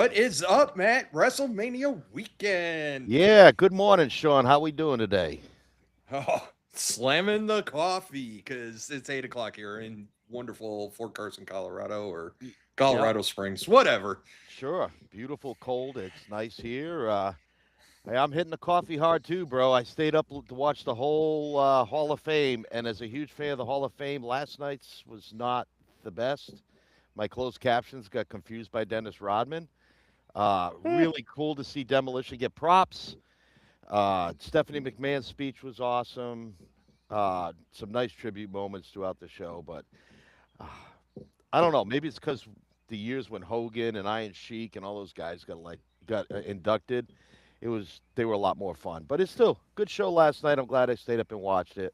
What is up, Matt? WrestleMania weekend. Yeah, good morning, Sean. How we doing today? Oh, slamming the coffee because it's 8 o'clock here in wonderful Fort Carson, Colorado, or Yep, Colorado Springs, whatever. sure. Beautiful, cold. It's nice here. Hey, I'm hitting the coffee hard too, bro. I stayed up to watch the whole Hall of Fame, and as a huge fan of the Hall of Fame, last night's was not the best. My closed captions got confused by Dennis Rodman. Really cool to see Demolition get props. Stephanie McMahon's speech was awesome. Some nice tribute moments throughout the show, but uh, I don't know. Maybe it's because the years when Hogan and Iron Sheik and all those guys got inducted. They were a lot more fun. But it's still good show last night. I'm glad I stayed up and watched it.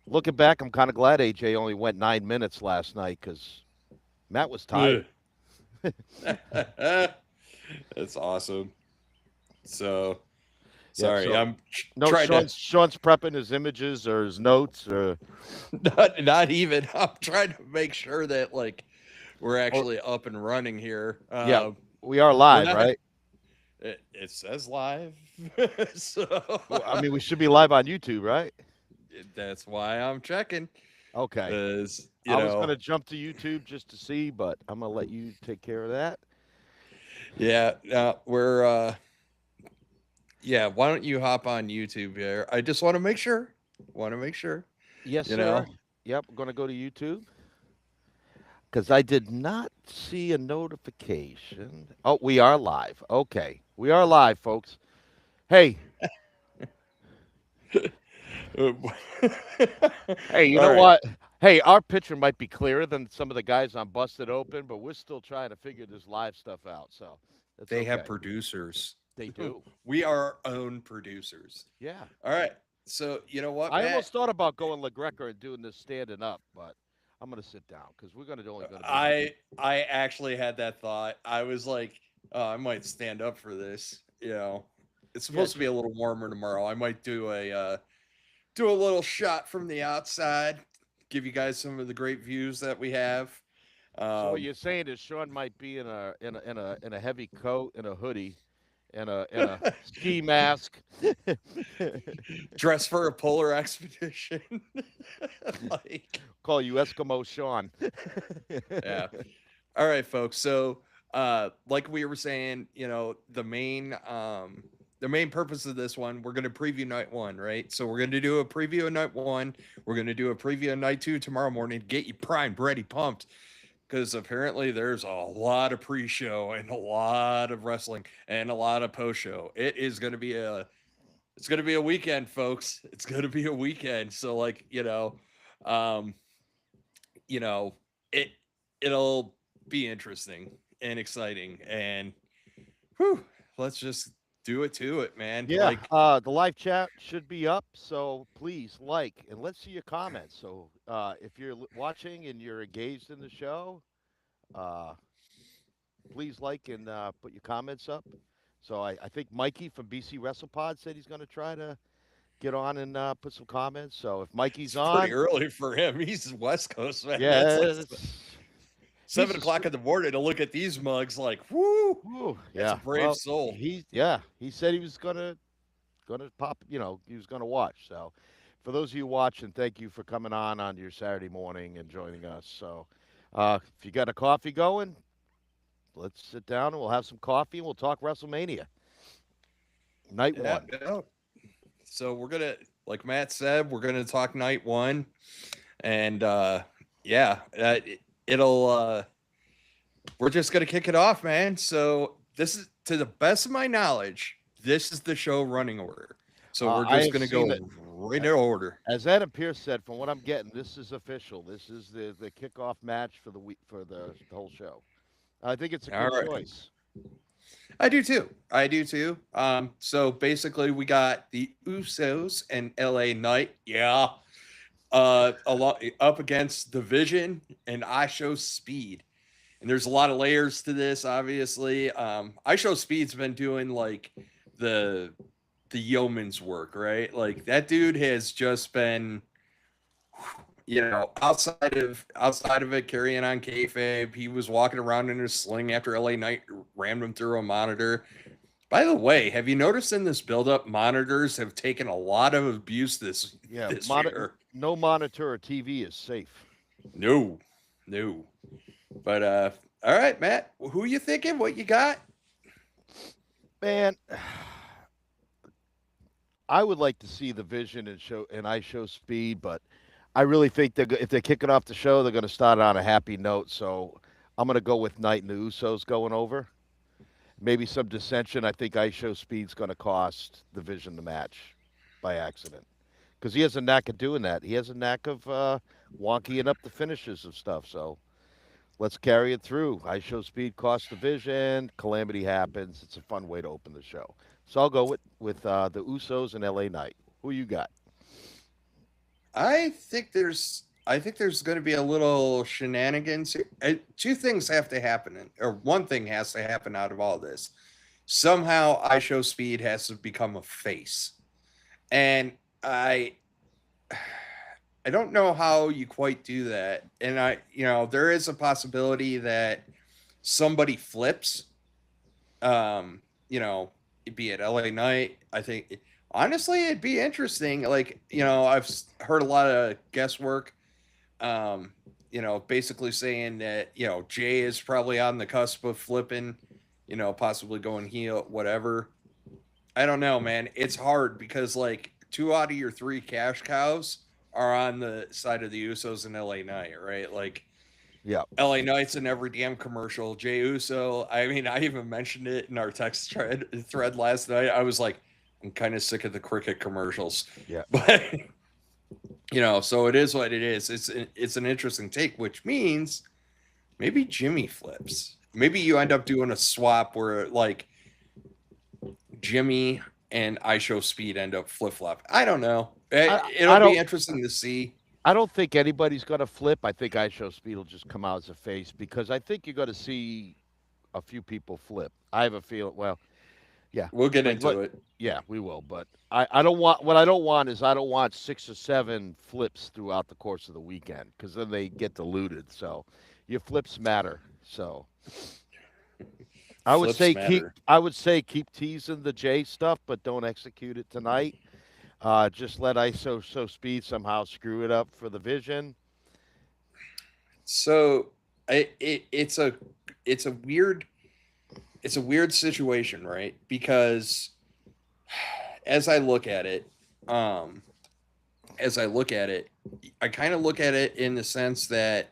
Looking back, I'm kind of glad AJ only went 9 minutes last night because Matt was tired. That's awesome. So, Yep. sorry, So I'm no, trying to Sean's prepping his images or his notes or not even. I'm trying to make sure that we're or actually up and running here. yeah, we are We're live, not. right? It says live, so Well, I mean, we should be live on YouTube, right? that's why I'm checking. Okay. Is I was gonna jump to YouTube just to see, but I'm gonna let you take care of that. yeah, we're yeah. Why don't you hop on YouTube here? I just want to make sure. Want to make sure. Yes, You sir. know, Yep, I'm gonna go to YouTube because I did not see a notification. Oh, we are live. Okay, we are live, folks. Hey, all hey, you know right. what? Hey, our picture might be clearer than some of the guys on Busted Open, but we're still trying to figure this live stuff out. So that's They have okay. producers. They do. We are our own producers. Yeah. All right. So you know what, I Matt? almost thought about going LaGreca and doing this standing up, but I'm gonna sit down because we're gonna only gonna be on YouTube. I actually had that thought. I was like, oh, I might stand up for this. It's Yeah, supposed to be a little warmer tomorrow. I might do a little shot from the outside, give you guys some of the great views that we have. so what Um, you're saying is Sean might be in a heavy coat and a hoodie and a ski mask. dress for a polar expedition. like, Call you Eskimo Sean. yeah. All right, folks. So, like we were saying, the main purpose of this one, we're going to preview night one, right? So we're going to do a preview of night one. We're going to do a preview of night two tomorrow morning. Get you primed, ready, pumped, because apparently there's a lot of pre-show and a lot of wrestling and a lot of post-show. It's going to be a weekend, folks. It's going to be a weekend. So, um, you know, it it'll be interesting and exciting and whew, let's just do it to it, man. Yeah, the live chat should be up, so please like and let's see your comments. So if you're watching and you're engaged in the show, uh, please like and put your comments up. So I think Mikey from BC WrestlePod said he's going to try to get on and put some comments. So if it's Mikey's pretty on, early for him. He's West Coast, man. That's yeah, like he's seven a o'clock in the morning to look at these mugs like, whoo, whew, that's a yeah. brave Well, soul. he said he was gonna pop. He was gonna watch. So for those of you watching, thank you for coming on your Saturday morning and joining us. So if you got a coffee going, let's sit down and we'll have some coffee and we'll talk WrestleMania night Yeah, one. yeah. So we're gonna, like Matt said, we're gonna talk night one, and yeah, it'll we're just gonna kick it off, man. So this is, to the best of my knowledge, this is the show running order. So we're I just have gonna seen go that. right in order. As Adam Pierce said, from what I'm getting, this is official. This is the kickoff match for the week for the whole show. I think it's a All good right, choice. I do too. I do too. So basically, we got the Usos and L.A. Knight. Yeah. A lot up against Division and I Show Speed. And there's a lot of layers to this, obviously. I Show Speed's been doing like the the yeoman's work, right? Like that dude has just been outside of it, carrying on kayfabe, he was walking around in his sling after LA Knight rammed him through a monitor. By the way, have you noticed in this buildup, monitors have taken a lot of abuse this Yeah, this year? no monitor or TV is safe. No, no. But all right, Matt, who you thinking? What you got? Man, I would like to see the Vision and I show Speed, but I really think if they're kicking off the show, they're going to start on a happy note. So I'm going to go with Knight and the Usos going over. Maybe some dissension. I think I show Speed's going to cost the Vision the match by accident because he has a knack of doing that. He has a knack of wonkying up the finishes of stuff. So let's carry it through. I show Speed cost the Vision. Calamity happens. It's a fun way to open the show. So I'll go with the Usos and LA Knight. Who you got? I think there's going to be a little shenanigans here. Two things have to happen, or one thing has to happen out of all this. Somehow, I Show Speed has to become a face, and I don't know how you quite do that. And there is a possibility that somebody flips. Um, you know, be it LA Knight. I think honestly, it'd be interesting. Like, I've heard a lot of guesswork. Basically saying that Jay is probably on the cusp of flipping. Possibly going heel, whatever. I don't know, man. It's hard because like two out of your three cash cows are on the side of the Usos and LA Knight, right? Like Yeah. LA Knight's in every damn commercial. Jay Uso. I mean, I even mentioned it in our text thread last night. I was like, I'm kind of sick of the cricket commercials, Yeah. but so it is what it is. It's an interesting take, which means maybe Jimmy flips. Maybe you end up doing a swap where like Jimmy and I Show Speed end up flip flop. I don't know. I It'll be don't interesting to see. I don't think anybody's going to flip. I think I show Speed will just come out as a face because I think you're going to see a few people flip. I have a feeling. Well, yeah, We'll get like into it. yeah, we will. But I don't want what I don't want is I don't want 6 or 7 flips throughout the course of the weekend because then they get diluted. So your flips matter. So Flips matter. I would say keep teasing the J stuff, but don't execute it tonight. Just let ISO Speed somehow screw it up for the Vision. So it's a weird situation, right? Because as I look at it, um, I kind of look at it in the sense that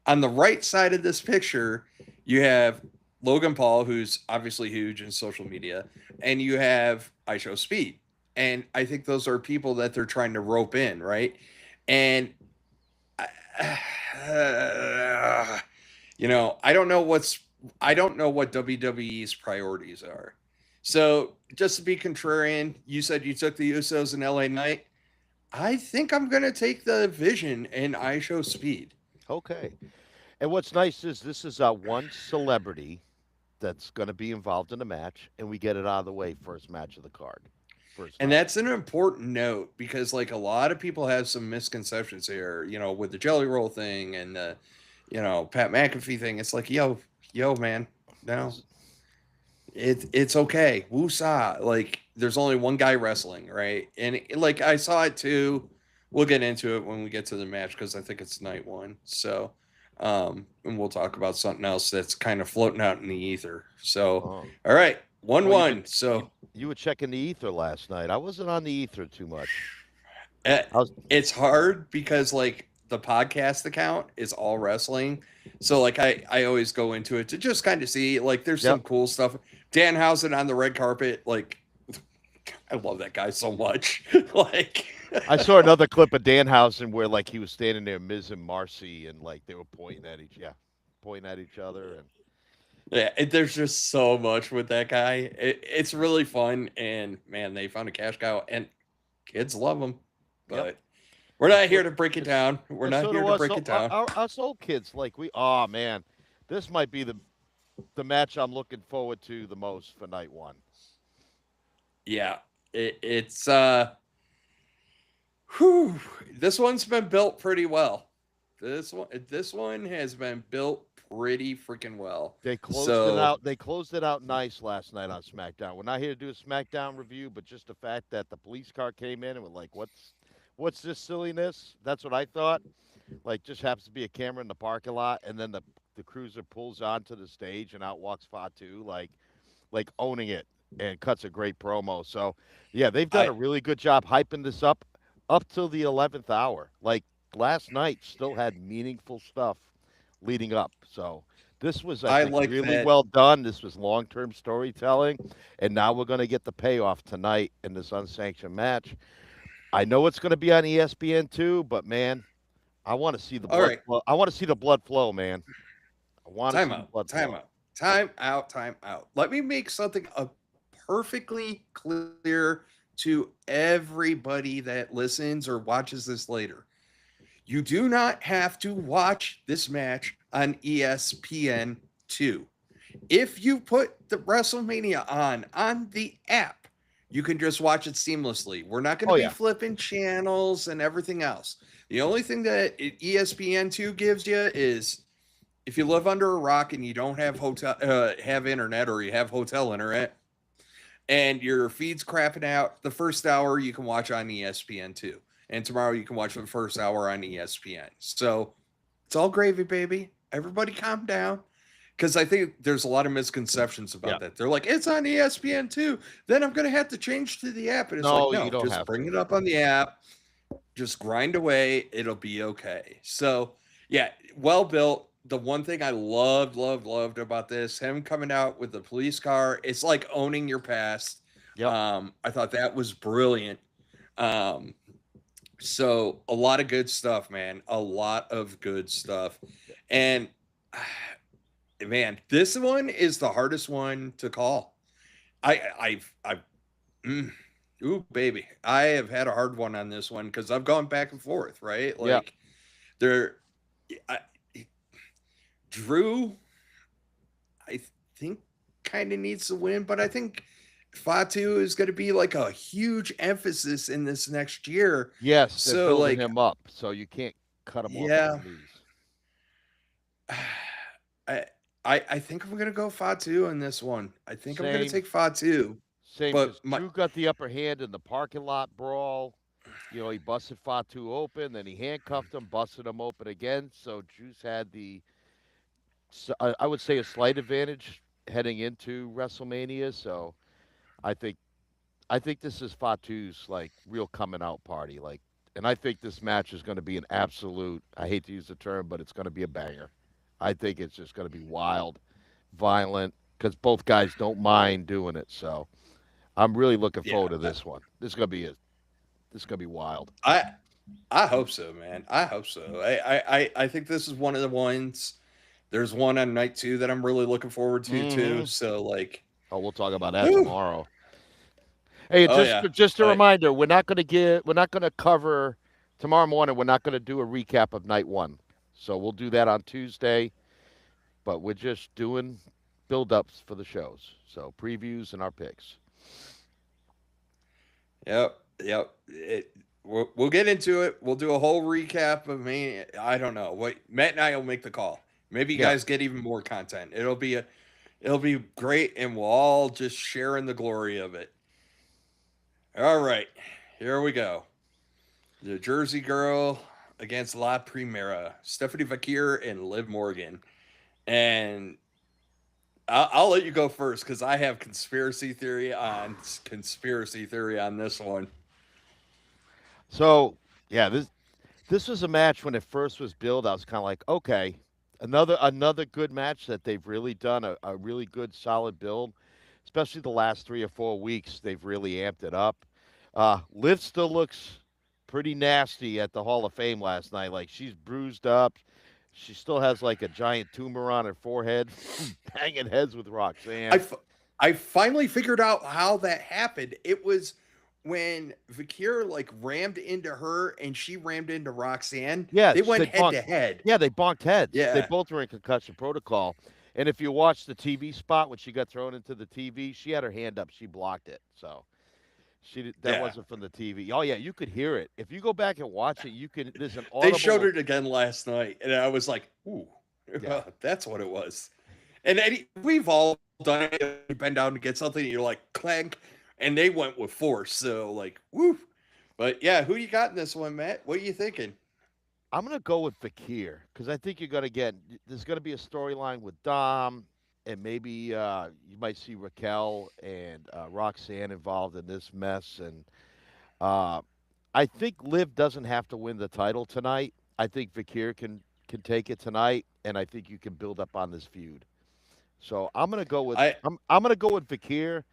on the right side of this picture, you have Logan Paul, who's obviously huge in social media, and you have I Show Speed. And I think those are people that they're trying to rope in, right? And uh, I don't know what WWE's priorities are. So just to be contrarian, you said you took the Usos in LA Knight. I think I'm gonna take the Vision and I Show Speed. Okay. And what's nice is this is one celebrity that's going to be involved in the match, and we get it out of the way first match of the card, first And night. that's an important note because like a lot of people have some misconceptions here, with the jelly roll thing and the, Pat McAfee thing. It's like, yo, man, no, This, it's okay. Woosah. Like there's only one guy wrestling, right? And like I saw it too. We'll get into it when we get to the match because I think it's night one. So, and we'll talk about something else that's kind of floating out in the ether. So, oh, all right, one oh, one. So you were checking the ether last night. I wasn't on the ether too much. uh, I was, it's hard because like the podcast account is all wrestling. So like I always go into it to just kind of see like there's yep. some cool stuff. Danhausen on the red carpet, like I love that guy so much. like I saw another clip of Danhausen where like he was standing there, Miz and Marcy, and like they were pointing at each other, and yeah, there's just so much with that guy. It's really fun, and man, they found a cash cow, and kids love him. yep. But we're And not so, here to break it down. We're and not so here do to us. break So it down. us old kids, like oh man, this might be the match I'm looking forward to the most for night one. Yeah, it's Whew, this one's been built pretty well. This one has been built pretty freaking well. They closed it So out. They closed it out nice last night on SmackDown. We're not here to do a SmackDown review, but just the fact that the police car came in and we're like, what's this silliness? That's what I thought. Like, just happens to be a camera in the parking lot, and then the cruiser pulls onto the stage and out walks Fatu, like owning it, and cuts a great promo. So yeah, they've done a I really good job hyping this up till the 11th hour. Like last night, still had meaningful stuff leading up. So this was, I I think, like really that. well done. This was long-term storytelling, and now we're going to get the payoff tonight in this unsanctioned match. I know it's going to be on ESPN too, but man, I want to see the All blood right, flow. I want to see the blood flow, man. I want to time see the out, blood time flow. out, time out, time out. Let me make something perfectly clear to everybody that listens or watches this later. You do not have to watch this match on ESPN2. If you put the WrestleMania on the app, you can just watch it seamlessly. We're not going to Oh be yeah, flipping channels and everything else. The only thing that ESPN2 gives you is if you live under a rock and you don't have internet or you have hotel internet and your feed's crapping out, the first hour you can watch on ESPN2. And tomorrow you can watch the first hour on ESPN. So it's all gravy, baby. Everybody calm down. Because I think there's a lot of misconceptions yeah. about that. They're like, it's on ESPN too. Then I'm going to have to change to the app. And it's like, No, you no, don't just have bring to. it up on the app. Just grind away. It'll be okay. So, yeah, well built. The one thing I loved about this, him coming out with the police car, it's like owning your past. Yep. I thought that was brilliant. Um, so a lot of good stuff, man. A lot of good stuff. And man, this one is the hardest one to call. I've ooh baby, I have had a hard one on this one because I've gone back and forth, right? Yeah. Like there, I, Drew, I think kind of needs to win, but I think Fatu is going to be like a huge emphasis in this next year. Yes, they're So building like, him up, so you can't cut him off at the yeah, knees. I I think I'm gonna go Fatu in this one. I think I'm gonna Same, take Fatu, same, but because my Drew got the upper hand in the parking lot brawl. He busted Fatu open, then he handcuffed him, busted him open again. So Drew's had I would say, a slight advantage heading into WrestleMania. So I think I think this is Fatu's like real coming out party. And I think this match is going to be an absolute. I hate to use the term, but it's going to be a banger. I think it's just going to be wild, violent, because both guys don't mind doing it. So I'm really looking yeah, forward to this one. This is gonna be wild. I I hope so, man. I hope so. I think this is one of the ones. There's one on night two that I'm really looking forward to too. Hmm. So like, Oh, we'll talk about that whew, tomorrow. Hey, oh yeah, just a I reminder, we're not gonna cover tomorrow morning. We're not gonna do a recap of night one. So we'll do that on Tuesday. But we're just doing build-ups for the shows. So previews and our picks. yep. We'll get into it. We'll do a whole recap of me. I don't know. What Matt and I will make the call. Maybe you Yeah. guys get even more content. It'll be great, and we'll all just share in the glory of it. All right, here we go. The Jersey Girl against La Primera, Stephanie Vakir and Liv Morgan. And I'll let you go first because I have conspiracy theory on this one. So yeah, this was a match when it first was billed. I was kind of like, okay, another good match that they've really done a really good solid build, especially the last 3 or 4 weeks. They've really amped it up. Liv still looks pretty nasty at the Hall of Fame last night. Like she's bruised up. She still has like a giant tumor on her forehead from banging heads with I, Roxanne. f- I finally figured out how that happened. It was when Vakir like rammed into her and she rammed into Roxanne. Yeah, They went they head bonked. to head. Yeah, they bonked heads. They Yeah. both were in concussion protocol. And if you watch the TV spot when she got thrown into the TV, she had her hand up. She blocked it. So That Yeah. wasn't from the TV. Oh yeah, you could hear it. If you go back and watch it, you can. There's an They showed audible. it again last night, and I was like, "Ooh, Yeah. that's what it was." And we've all done it. You bend down to get something, and you're like, clank, and they went with force. So, like, woo. But yeah, who you got in this one, Matt? What are you thinking? I'm gonna go with Fakir because I think you're gonna get. There's gonna be a storyline with Dom, and maybe you might see Raquel and Roxanne involved in this mess. And uh, I think Liv doesn't have to win the title tonight. I think Fakir can take it tonight, and I think you can build up on this feud. So I'm gonna go with I I'm gonna go with Fakir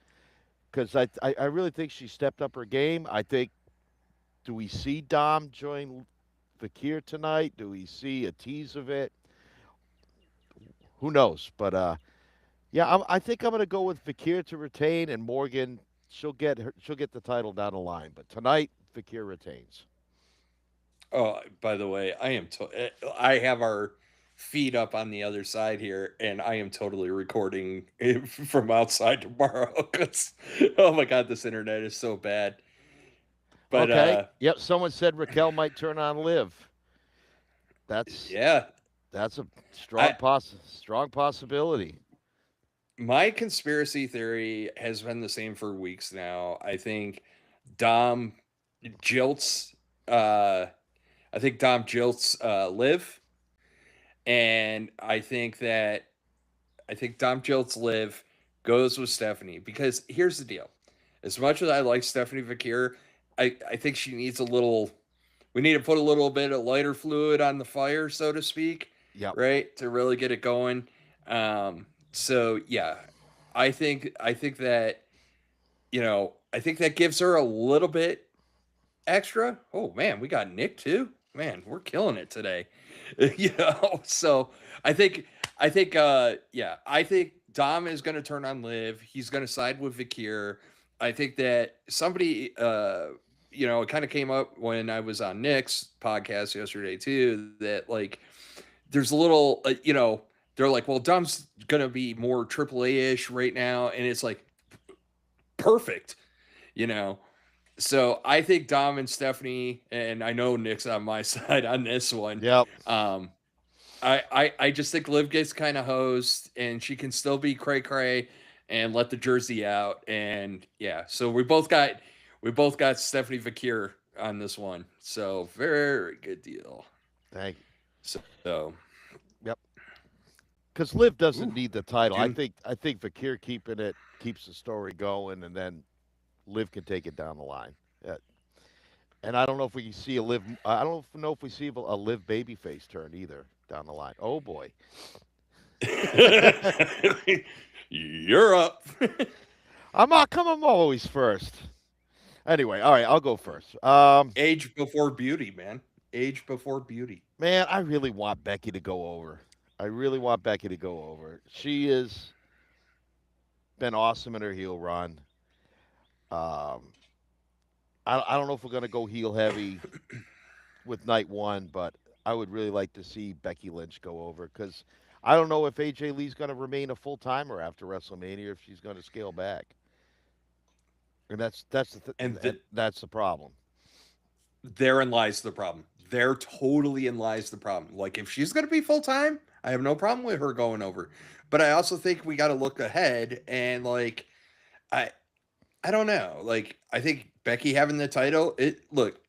because I really think she stepped up her game. I think, do we see Dom join Fakir tonight? Do we see a tease of it? Who knows? But yeah, I think I'm gonna go with Fakir to retain, and Morgan, she'll get the title down the line. But tonight, Fakir retains. Oh, by the way, I have our feed up on the other side here, and I am totally recording from outside tomorrow because, oh my god, this internet is so bad. But Okay. Yep. Someone said Raquel might turn on Liv. That's yeah, that's a I strong possibility. my conspiracy theory has been the same for weeks now. Dom jilts. Uh, I think Dom jilts Liv, and I think Dom jilts Liv, goes with Stephanie because here's the deal. As much as I like Stephanie Vakir, I think she needs a little. We need to put a little bit of lighter fluid on the fire, so to speak, Yep. right, to really get it going. So yeah, I think that I think that gives her a little bit extra. Oh man, we got Nick too. Man, we're killing it today. So I think I think Dom is gonna turn on Liv. He's gonna side with Vakir. I think that somebody it kind of came up when I was on Nick's podcast yesterday too, that like there's a little they're like, well, Dom's gonna be more AAA ish right now, and it's like perfect, you know. So I think Dom and Stephanie, and I know Nick's on my side on this one. Yep. Um, I just think Liv gets kind of hosed, and she can still be cray cray and let the jersey out. And yeah, so we both got Stephanie Vakir on this one. So very good deal. Thank you. So Yep. Because Liv ooh, doesn't need the title. June. I think Fakir keeping it keeps the story going, and then Liv can take it down the line. And I don't know if we can see a Liv. I don't know if we see a Liv babyface turn either down the line. Oh boy. You're up. I'm not coming always first. Anyway, all right, I'll go first. Age before beauty, man. Age before beauty. Man, I really want Becky to go over. I really want Becky to go over. She has been awesome in her heel run. Um, I don't know if we're going to go heel heavy with night one, but I would really like to see Becky Lynch go over because I don't know if AJ Lee's going to remain a full timer after WrestleMania, if she's going to scale back, and And that's the problem. therein lies the problem. There totally in lies the problem. Like if she's going to be full time, I have no problem with her going over. But I also think we got to look ahead and like I I don't know. Like I think Becky having the title, it look,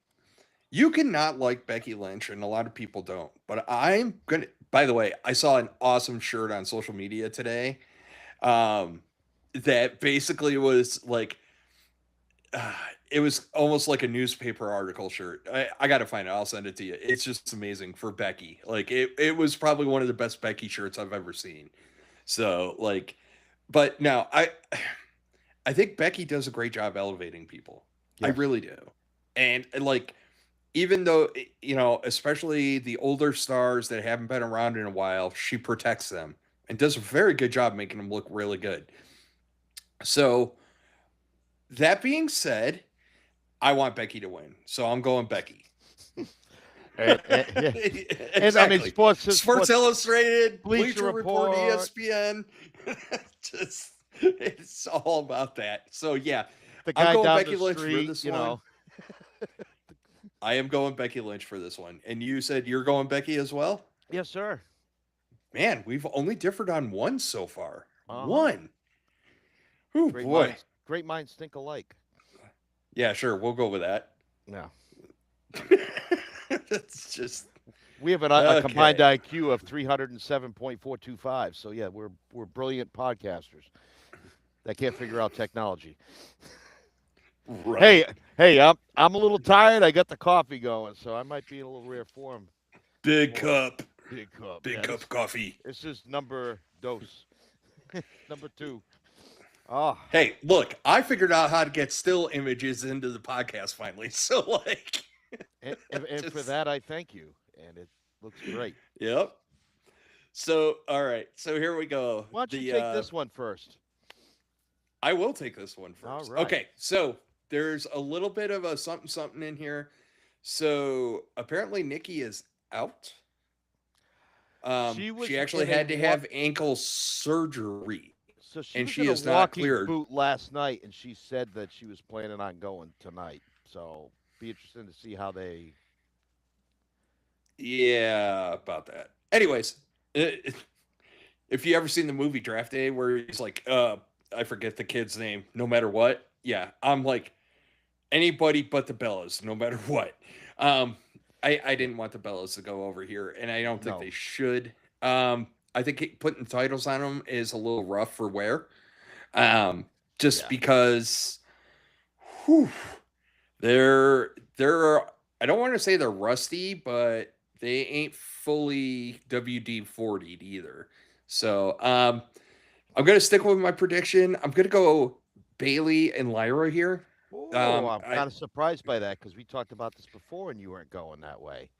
you cannot like Becky Lynch and a lot of people don't. But I'm going to by the way, I saw an awesome shirt on social media today. Um that basically was like uh, it was almost like a newspaper article shirt. I gotta find it. I'll send it to you. It's just amazing for Becky. Like it was probably one of the best Becky shirts I've ever seen. So like, but no, I think Becky does a great job elevating people. I Yes. really do. And like, even though especially the older stars that haven't been around in a while, she protects them and does a very good job making them look really good. So that being said, I want Becky to win, so I'm going Becky. Yeah. And I mean, Exactly. Sports sports Illustrated, Bleacher Bleacher Report, Report. ESPN. Just it's all about that. So yeah, the I'm guy going down the Becky Lynch for street, this one. I am going Becky Lynch for this one. And you said you're going Becky as well? Yes, sir. Man, we've only differed on one so far. Uh-huh. One. Oh boy. Great minds think alike. Yeah, sure. We'll go with that. Yeah. It's just We have a combined okay. IQ of 307.425. So yeah, we're brilliant podcasters that can't figure out technology. Right. Hey, I'm a little tired. I got the coffee going, so I might be in a little rare form. Big For cup. big cup. Big Yeah, cup coffee. this is number dose. Number 2. Oh, Hey, look, I figured out how to get still images into the podcast finally. So like and for just that I thank you. And it looks great. yep. So all right. So here we go. Why don't you The take this one first? I will take this one All first. right. Okay, so there's a little bit of a something something in here. So apparently Nikki is out. She was She actually in a had to have ankle surgery, so she and was she in a is not walking cleared. boot last night, and she said that she was planning on going tonight. So be interesting to see how they. Yeah, about that. Anyways, if you ever seen the movie Draft Day, where he's like, I forget the kid's name. No matter what, yeah, I'm like anybody but the Bellas, no matter what. Um, I Yeah. didn't want the Bellas to go over here, and I don't think No. they should. I think putting titles on them is a little rough for wear. Um, just Yeah. because, whew, they're I don't want to say they're rusty, but they ain't fully WD 40'd either. So I'm gonna stick with my prediction. I'm gonna go Bailey and Lyra here. Oh, I'm I kind of surprised by that because we talked about this before, and you weren't going that way.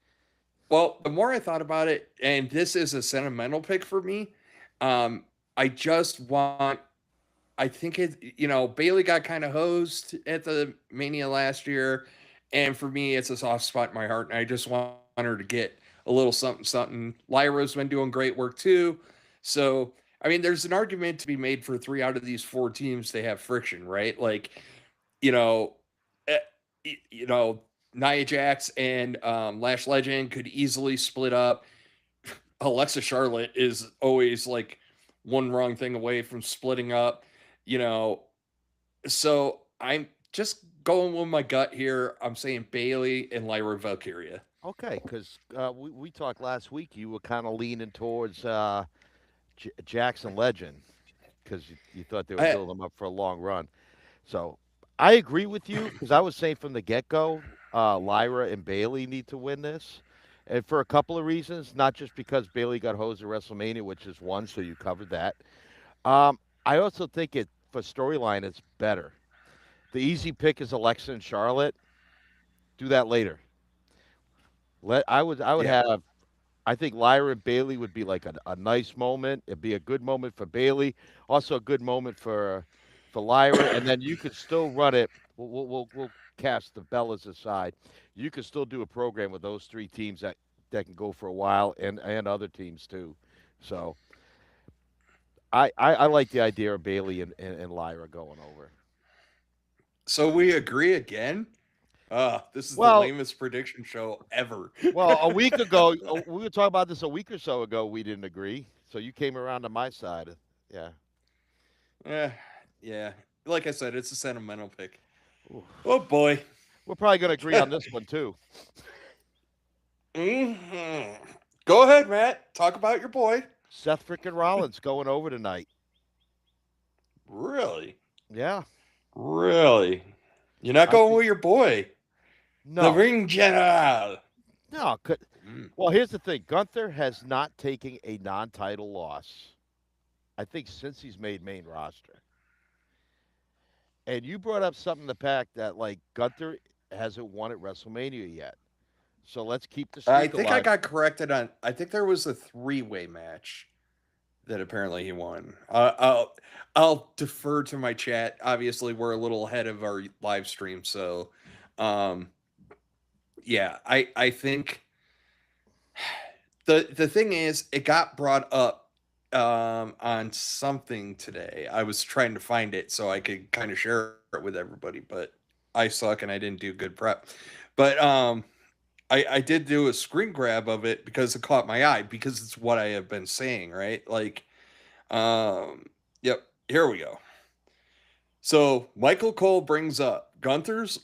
Well, the more I thought about it, and this is a sentimental pick for me, um, I just want. I think Bailey got kind of hosed at the Mania last year, and for me, it's a soft spot in my heart, and I just want her to get a little something, something. Lyra's been doing great work too, so I mean, there's an argument to be made for 3 out of these 4 teams. They have friction, right? Like, you know, eh, you know, Nia Jax and Lash Legend could easily split up. Alexa Charlotte is always like one wrong thing away from splitting up, you know. So I'm just going with my gut here. I'm saying Bailey and Lyra Valkyria. Okay, because we talked last week. You were kind of leaning towards Jackson Legend because you thought they would I build them up for a long run. So I agree with you because I was saying from the get go, Lyra and Bailey need to win this. And for a couple of reasons, not just because Bailey got hosed at WrestleMania, which is one, so you covered that. I also think it for storyline it's better. The easy pick is Alexa and Charlotte. Do that later. I would yeah. have I think Lyra and Bailey would be like a nice moment. It'd be a good moment for Bailey, also a good moment for Lyra, and then you could still run it. We'll cast the Bellas aside. You could still do a program with those 3 teams that can go for a while, and other teams too. So I like the idea of Bailey and Lyra going over. So we agree again. This is the Well, lamest prediction show ever. a week ago we were talking about this a week or so ago. We didn't agree, so you came around to my side. Yeah. Yeah, yeah. Like I said, it's a sentimental pick. Oof. Oh boy. We're probably going to agree on this one too. hmm Go ahead, Matt. Talk about your boy. Seth frickin' Rollins going over tonight. Really? Yeah. Really? You're not I going think with your boy, the no. ring general. No. Mm. Well, here's the thing. Gunther has not taken a non-title loss. I think since he's made main roster. And you brought up something in the pack that like Gunther hasn't won at WrestleMania yet. So let's keep the I streak think I alive. got corrected on. I think there was a 3-way match that apparently he won. I'll defer to my chat. Obviously, we're a little ahead of our live stream, so um, yeah. I think the thing is, it got brought up on something today. I was trying to find it so I could kind of share it with everybody, but I suck and I didn't do good prep. But I did do a screen grab of it because it caught my eye because it's what I have been saying, right? Like, yep, here we go. So Michael Cole brings up Gunther's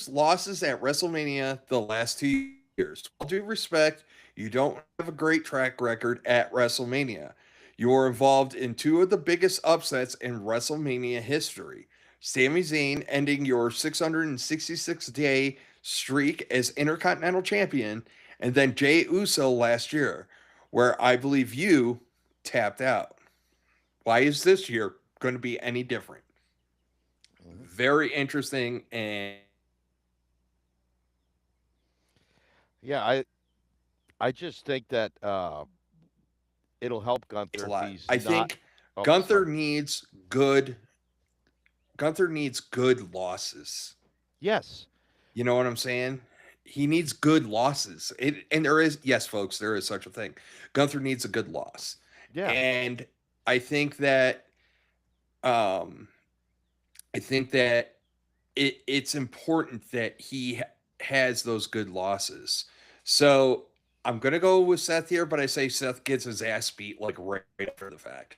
losses at WrestleMania the last 2 years. With all due respect, you don't have a great track record at WrestleMania. You were involved in two of the biggest upsets in WrestleMania history. Sami Zayn ending your 666-day streak as Intercontinental Champion, and then Jey Uso last year, where I believe you tapped out. Why is this year going to be any different? Hmm. Very interesting, and Yeah, I just think that it'll help it's a Gunther if lot. he's I not. think Oh, Gunther sorry. needs good Gunther needs good losses. Yes. You know what I'm saying? He needs good losses. And there is, yes, folks, there is such a thing. Gunther needs a good loss. Yeah. And I think that um I think that it's important that he has those good losses. So I'm gonna go with Seth here, but I say Seth gets his ass beat like right after the fact.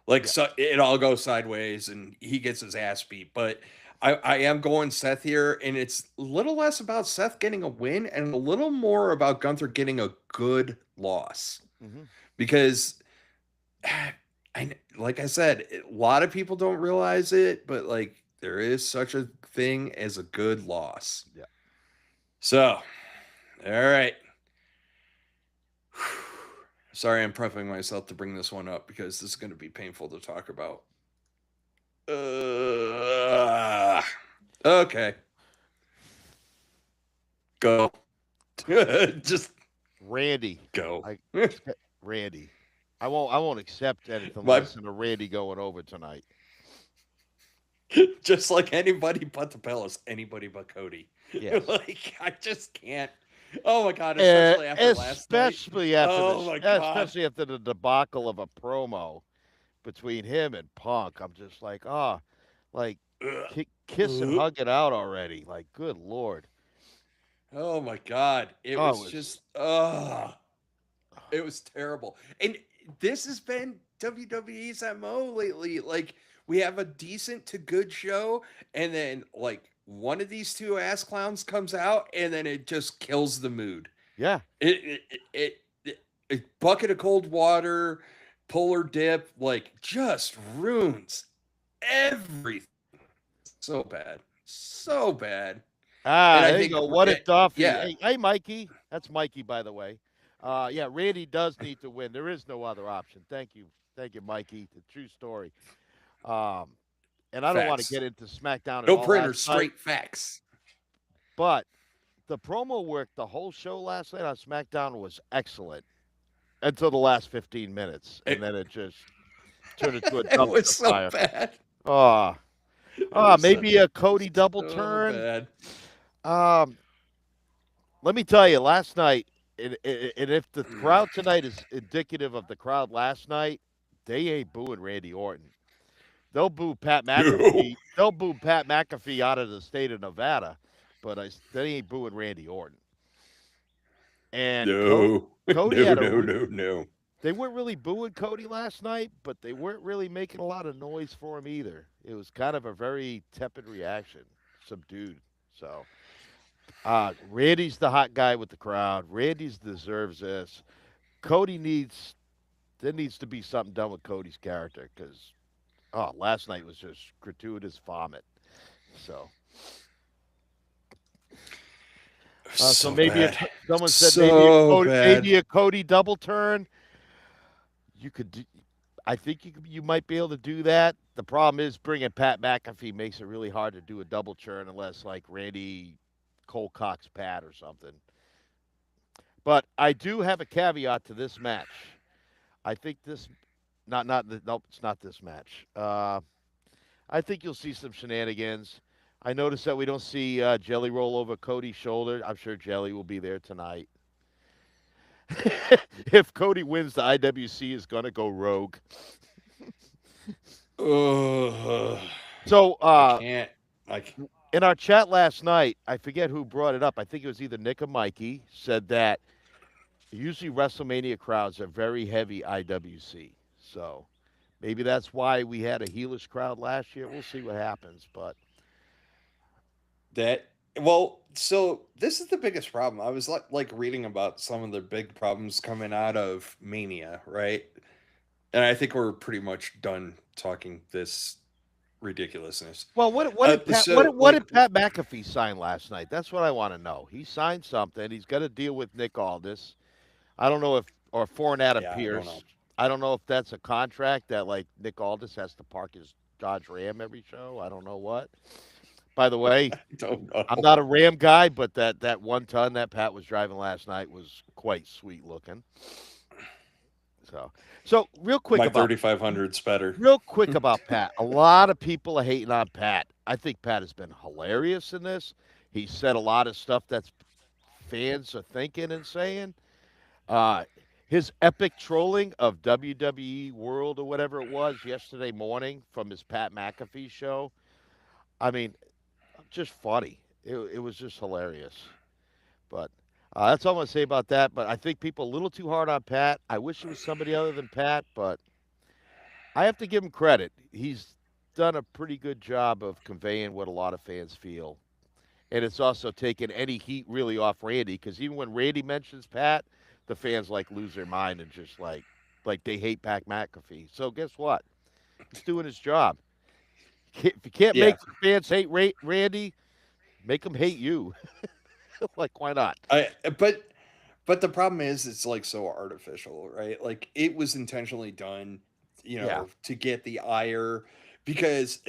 Like so, Yes. it all goes sideways and he gets his ass beat. But I am going Seth here, and it's a little less about Seth getting a win and a little more about Gunther getting a good loss Hmm. because I like I said, a lot of people don't realize it, but like there is such a thing as a good loss. Yeah. So, all right. Sorry, I'm prepping myself to bring this one up because this is going to be painful to talk about. Okay, go. Just Randy. go. I Randy. I won't accept anything My less than a Randy going over tonight. just like anybody but the Palace, anybody but Cody. Yes. Like I just can't. Oh my god, especially after last night. Oh my god. Especially after the debacle of a promo between him and Punk. I'm just like, like kiss and Ugh. hug it out already. Like, good lord. Oh my god. It Oh, it was was just it was terrible. And this has been WWE's MO lately. Like we have a decent to good show, and then like one of these two ass clowns comes out, and then it just kills the mood. yeah. A bucket of cold water, polar dip, like just ruins everything. So bad, so bad. And Ah, I there you think, go. What a Duffy. yeah, Hey, Mikey. That's Mikey, by the way. Yeah, Randy does need to win. There is no other option. Thank you, Mikey. The true story. Um, and I don't want to facts. get into SmackDown at No all printer, last night, straight facts. but the promo work the whole show last night on SmackDown was excellent until the last 15 minutes, and It, then it just turned into a it was dumpster so fire. bad. Ah, It was maybe a Cody double so turn. bad. Um, Let me tell you, last night, and if the crowd tonight is indicative of the crowd last night, they ain't booing Randy Orton. They'll boo Pat No, McAfee. They'll boo Pat McAfee out of the state of Nevada, but they ain't booing Randy Orton. And no, Cody no, had a. no, no, no. They weren't really booing Cody last night, but they weren't really making a lot of noise for him either. It was kind of a very tepid reaction, subdued. So Randy's the hot guy with the crowd. Randy's deserves this. Cody needs there needs to be something done with Cody's character because last night was just gratuitous vomit. So so So bad. someone said So bad. maybe a Cody double turn. You could do, I think you might be able to do that. The problem is bringing Pat McAfee makes it really hard to do a double turn unless like Randy Cole Cox Pat or something. But I do have a caveat to this match. I think this, nope, it's not this match. I think you'll see some shenanigans. I noticed that we don't see Jelly roll over Cody's shoulder. I'm sure Jelly will be there tonight. If Cody wins, the IWC is gonna go rogue. Ugh. So, I can't. Like, in our chat last night, I forget who brought it up. I think it was either Nick or Mikey said that usually WrestleMania crowds are very heavy IWC. So maybe that's why we had a heelish crowd last year. We'll see what happens. But that well, so this is the biggest problem. I was like reading about some of the big problems coming out of Mania, right? And I think we're pretty much done talking this ridiculousness. well, what did Pat So what like, did Pat McAfee sign last night? That's what I want to know. He signed something. He's got to deal with Nick Aldis. I don't know if or for and Adam yeah, I don't know. Pierce. I don't know if that's a contract that like Nick Aldis has to park his Dodge Ram every show. I don't know what. By the way, I don't I'm know. not a Ram guy, but that 1 ton that Pat was driving last night was quite sweet looking. So, so My 3500's better. real quick about Pat. A lot of people are hating on Pat. I think Pat has been hilarious in this. He said a lot of stuff that's fans are thinking and saying. Uh, his epic trolling of WWE World or whatever it was yesterday morning from his Pat McAfee show. I mean, just funny. It was just hilarious. But that's all I'm going to say about that. But I think people are a little too hard on Pat. I wish it was somebody other than Pat, but I have to give him credit. He's done a pretty good job of conveying what a lot of fans feel. And it's also taken any heat really off Randy because even when Randy mentions Pat, the fans like lose their mind and just like they hate Pat McAfee. So guess what? He's doing his job. If you can't Yeah, make the fans hate Randy, make them hate you. Like why not? I but the problem is it's like so artificial, right? Like it was intentionally done, Yeah, to get the ire because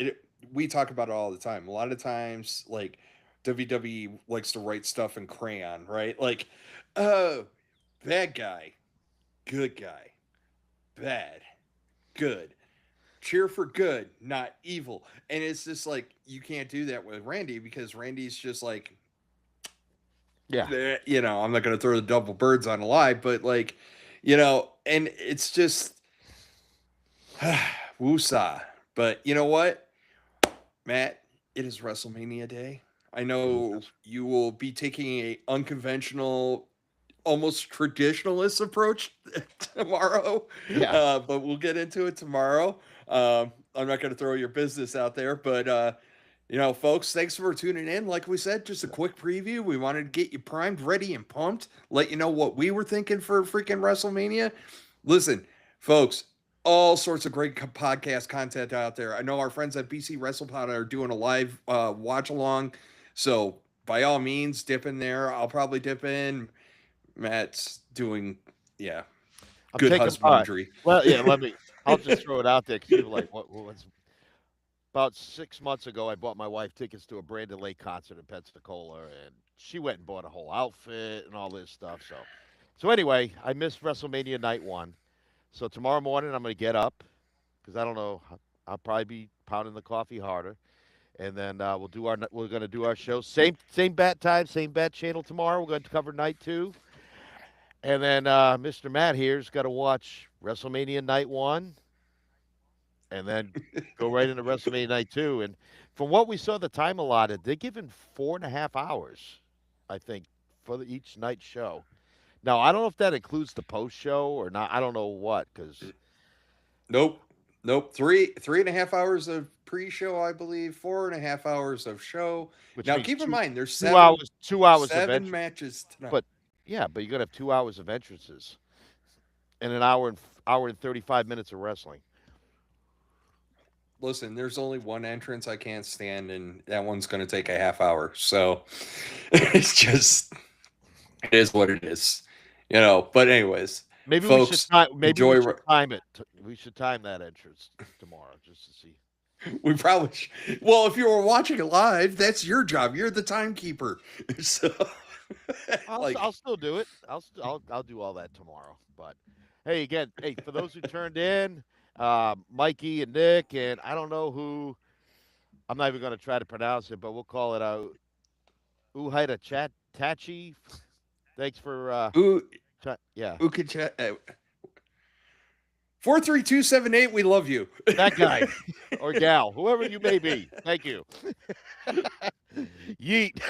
we talk about it all the time. A lot of times like WWE likes to write stuff in crayon, right? Like, oh, bad guy, good guy, bad, good. Cheer for good, not evil. And it's just like you can't do that with Randy because Randy's just like yeah. I'm not going to throw the double birds on a lie, but like, and it's just woosah. But you know what, Matt? It is WrestleMania day. I know you will be taking a unconventional, almost traditionalist approach tomorrow, Yeah. but we'll get into it tomorrow. I'm not going to throw your business out there, but folks, thanks for tuning in. Like we said, just a quick preview. We wanted to get you primed, ready, and pumped. Let you know what we were thinking for freaking WrestleMania. Listen, folks, all sorts of great podcast content out there. I know our friends at BC WrestlePod are doing a live watch along. So by all means, dip in there. I'll probably dip in. Matt's doing, yeah, I'm good taking all right. husbandry. Well, yeah, let me I'll just throw it out there because people are like, what's about 6 months ago, I bought my wife tickets to a Brandon Lake concert in Pensacola, and she went and bought a whole outfit and all this stuff. So anyway, I missed WrestleMania night one. So tomorrow morning, I'm going to get up because I don't know. I'll probably be pounding the coffee harder, and then we're going to do our show same bat time, same bat channel tomorrow. We're going to cover night two, and then Mr. Matt here's got to watch WrestleMania night one and then go right into WrestleMania night two. And from what we saw, the time allotted, they're giving 4.5 hours, I think, for each night show. Now, I don't know if that includes the post show or not. I don't know what, because Nope. Nope. Three and a half hours of pre-show, I believe. 4.5 hours of show. which Now, means keep in mind, there's two seven hours, 2 hours of seven entry. matches tonight. But yeah, but you're gonna have 2 hours of entrances and an hour and 35 minutes of wrestling. Listen, there's only one entrance I can't stand, and that one's going to take a half hour. So it's just, it is what it is. But anyways, Maybe we should folks, time. Maybe we enjoy. should time it. We should time that entrance tomorrow just to see. We probably well, if you were watching it live, that's your job. You're the timekeeper. So, I'll like, still do it. I'll do all that tomorrow. But hey, again, hey, for those who turned in, Mikey and Nick, and I don't know who. I'm not even going to try to pronounce it, but we'll call it Uhaida Chat Tachi. Thanks for ooh, Yeah, Ukacha, 43278. We love you. that guy or gal, whoever you may be. Thank you. Yeet.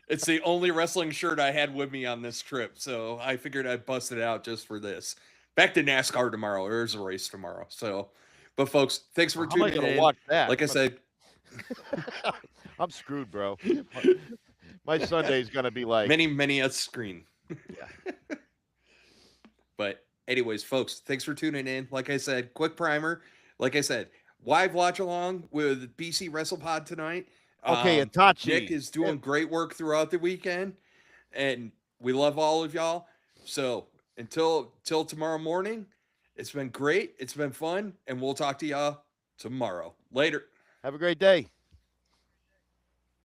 It's the only wrestling shirt I had with me on this trip, so I figured I'd bust it out just for this. Back to NASCAR tomorrow. There's a race tomorrow. So, but folks, thanks for How am I tuning going to in. watch that? Like I said, I'm screwed, bro. My Sunday's going to be like, many a screen. yeah. But anyways, folks, thanks for tuning in. Like I said, quick primer. Like I said, live watch along with BC WrestlePod tonight. Okay, Nick Itachi. is doing great work throughout the weekend, and we love all of y'all. So until tomorrow morning, it's been great. It's been fun, and we'll talk to y'all tomorrow. Later. Have a great day.